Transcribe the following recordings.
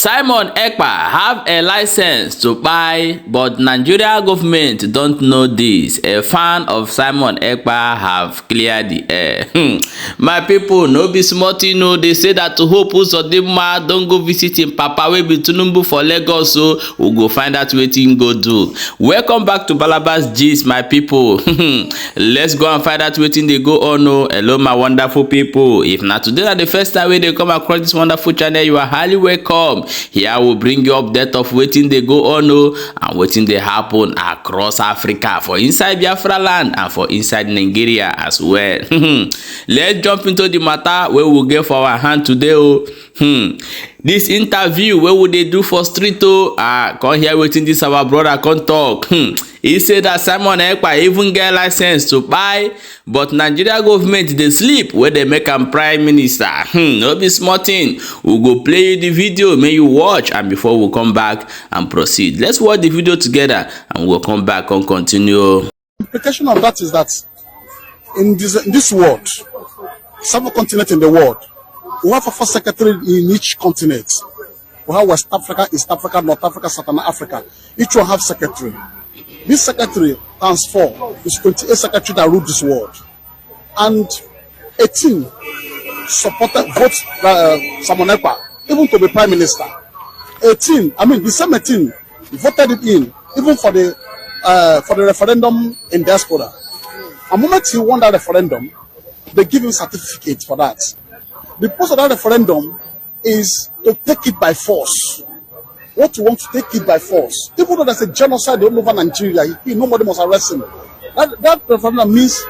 Simon Ekpa have a license to buy, but Nigeria government don't know this. A fan of Simon Ekpa have cleared the air. My people, no be small thing. No, they say that to hope Uzodinma don't go visit him papa wey be Tinubu for Lagos, so we go find out wetin go do. Welcome back to Balabas Gist, my people. Let's go and find out wetin dey go on. Oh, hello my wonderful people. If not today na the first time wey dey come across this wonderful channel, you are highly welcome. Here I will bring you update of wetin dey go on and wetin dey happen across Africa, for inside Biafra land and for inside Nigeria as well. Let's jump into the matter wey we get for our hand today. This interview wey we dey do for street come hear wetin this our brother come talk. He said that Simon Ekpa even get license to buy, but Nigeria government dey sleep wey dey make am prime minister. No be small thing. We go play you the video, make you watch, and before we come back and proceed, let's watch the video together and we'll come back and continue. The implication of that is that in this world, 7 continents in the world, we have a first secretary in each continent. We have West Africa, East Africa, North Africa, Southern Africa. Each one have secretary. This secretary stands for is 28 secretary that rule this world, and 18 supported votes Simon Ekpa even to be prime minister. 18, I mean the same 18 voted it in even for the referendum in diaspora. The moment he won that referendum, they give him certificate for that. The purpose of that referendum is to take it by force. What you want to take it by force. Even though there's a genocide all over Nigeria, nobody must arrest him. That referendum means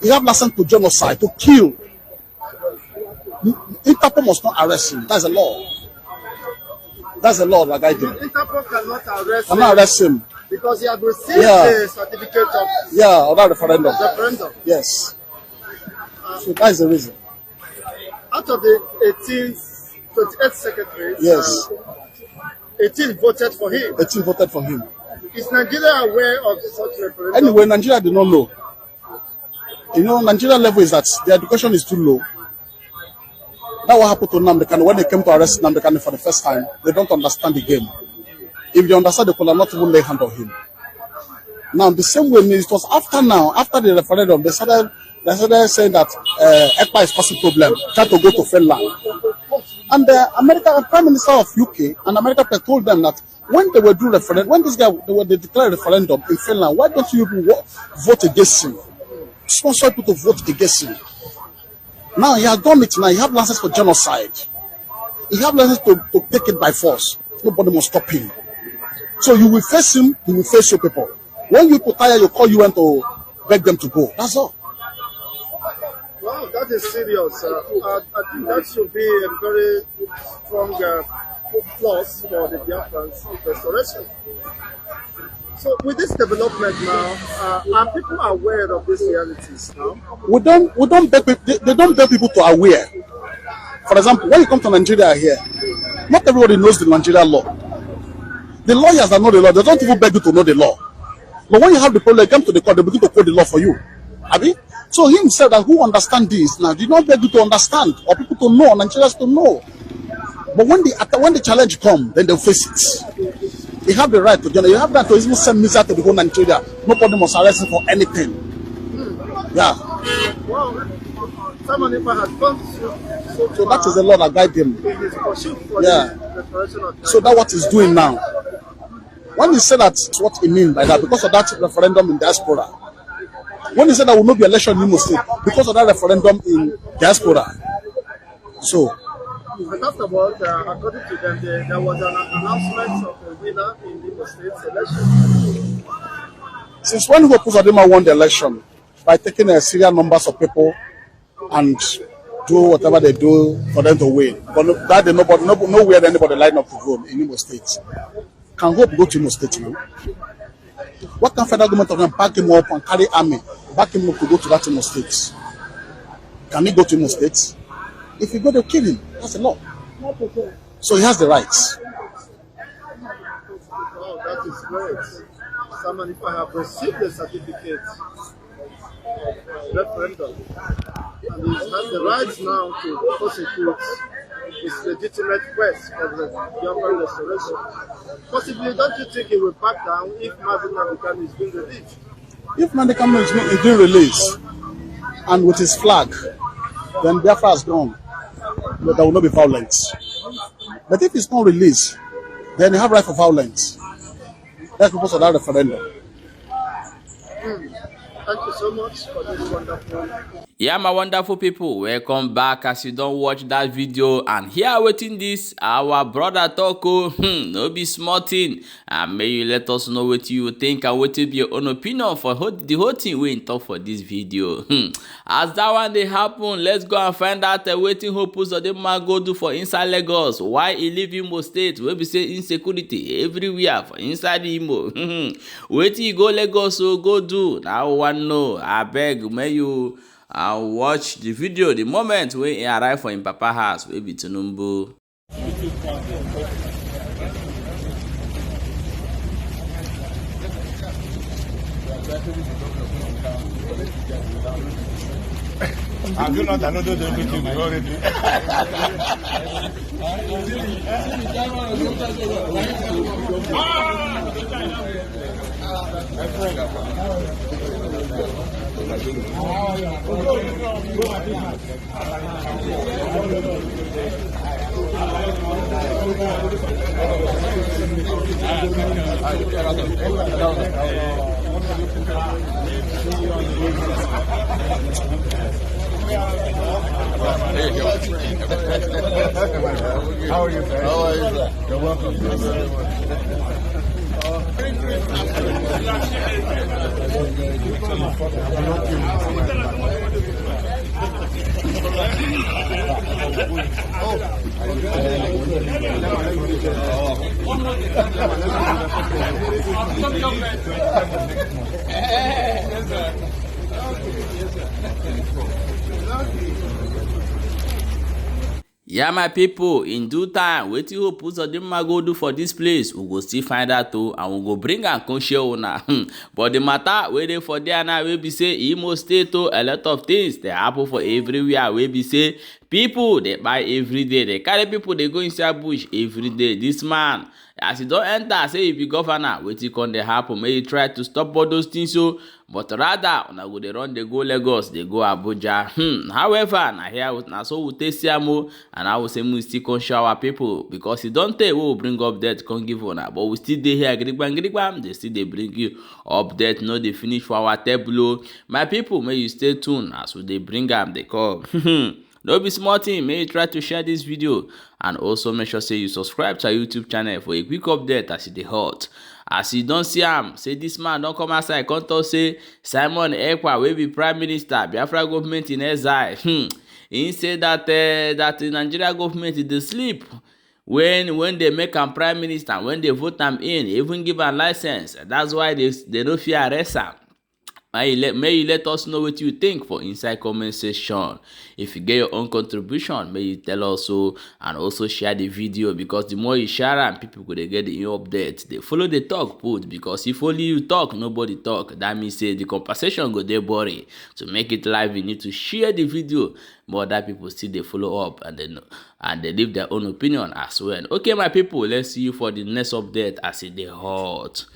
he have license to genocide, to kill. Interpol must not arrest him. That's a law. That's the law that guides him. Interpol cannot arrest him. Because he has received the certificate of of that referendum. Referendum. Yes. So that is the reason. Out of the 28 secretaries, yes, 18 voted for him. 18 voted for him. Is Nigeria aware of such referendum? Anyway, Nigeria did not know. You know, Nigeria level is that the education is too low. That's what happened to Nnamdi. When they came to arrest Nnamdi for the first time, they don't understand the game. If they understand, they could have not even lay hand on him. Now, the same way, it was after the referendum, they started saying that Ekpa is causing problem, trying to go to Finland. And the Prime Minister of UK and America told them that when they were doing referendum, when they declared referendum in Finland, why don't you vote against him? Sponsor people to vote against him. Now he has done it. Now he have license for genocide. He have license to take it by force. Nobody must stop him. So you will face him. He will face your people. When you put tire, you call you and to beg them to go. That's all. Wow, that is serious. I think that should be a very strong plus for the Biafrans restoration. So with this development now, are people aware of these realities now? They don't beg people to aware. For example, when you come to Nigeria here, not everybody knows the Nigerian law. The lawyers that know the law, they don't even beg you to know the law. But when you have the problem, you come to the court, they begin to quote the law for you. Abi? So he said that who understand this now, did not beg you to understand or people to know, Nigerians to know. But when the challenge comes, then they'll face it. You have the right to join. You have that to even send missile to the whole Nigeria. Nobody must arrest him for anything. Yeah. Wow. Simon Ekpa has gone so that is the law that guide him. So that's what he's doing now. When he said that's what he means by that, because of that referendum in diaspora. When he said there will not be election in Imo State, because of that referendum in diaspora. So. But afterward, according to them, there was an announcement of a winner in the Imo State election. Since when Uzodinma won the election by taking a serial numbers of people and do whatever they do for them to win, but that nowhere anybody line up to vote in Imo State. Can Hope go to Imo State now? What can federal government of them back him up and carry army, back him up to go to that Imo State? Can he go to Imo State? If you go, they'll kill him. That's a law. So he has the rights. Oh, that is great. Simon Ekpa have received the certificate of referendum, and he has the rights now to prosecute his legitimate quest for the Biafran restoration. Possibly, don't you think he will back down if Mazi Nnamdi Kanu is being released? If Nnamdi Kanu is being released and with his flag, then Biafra has gone. But there will not be violence. But if it's not released, then you have right for violence. Let's propose for that referendum. Thank you so much for this wonderful. Yeah, my wonderful people, welcome back. As you don't watch that video and here waiting this, our brother Toko, no be small thing. And may you let us know what you think and what will be your own opinion for the whole thing we talk for this video. As that one they happen, let's go and find out waiting hope Uzodinma go do for inside Lagos. Why he leave Imo State? Where we say insecurity everywhere for inside Imo. Waiting he go Lagos so go do. Now one know. I beg may you watch the video the moment when he arrive for him papa house wey be Tinubu. I do not know the everything already. How are you, sir? How are you, sir? You're welcome. Thank you very Yeah, my people, in due time, wetin hope Uzodinma go do for this place, we go still find out too, and we go bring am come share una. But the matter wey dey for there now, wey be say Imo State too, a lot of things dey happen for everywhere. Wey be say people dey buy every day, dey carry people dey go inside bush every day. This man, as he don enter, say he be governor, wetin come dey happen? May he try to stop all those things so, but rather una go dey run dey go Lagos, dey go Abuja. However, na here na so we take see am o, and I will say we still come show our people because he don tey we will bring update come give una, but we still dey here gidigbam, they still dey bring you update, no dey finish for our table o. My people, may you stay tuned as we dey bring am dey come. No be small thing, may you try to share this video and also make sure say you subscribe to our YouTube channel for a quick update as e dey hot. As you don't see am, say this man don't come outside, come talk say Simon Ekpa wey be prime minister, Biafra government in exile. He say that the Nigeria government dey sleep when they make am prime minister, when they vote am in, even give am license. That's why they no fear arrest am. May you let us know what you think for inside comment section. If you get your own contribution, may you tell us so, and also share the video, because the more you share am, people go dey get the new update. They follow the talk put, because if only you talk, nobody talk. That means say the conversation go dey boring. To make it live, you need to share the video. But other people still they follow up and they leave their own opinion as well. Okay, my people, let's see you for the next update as it dey hot.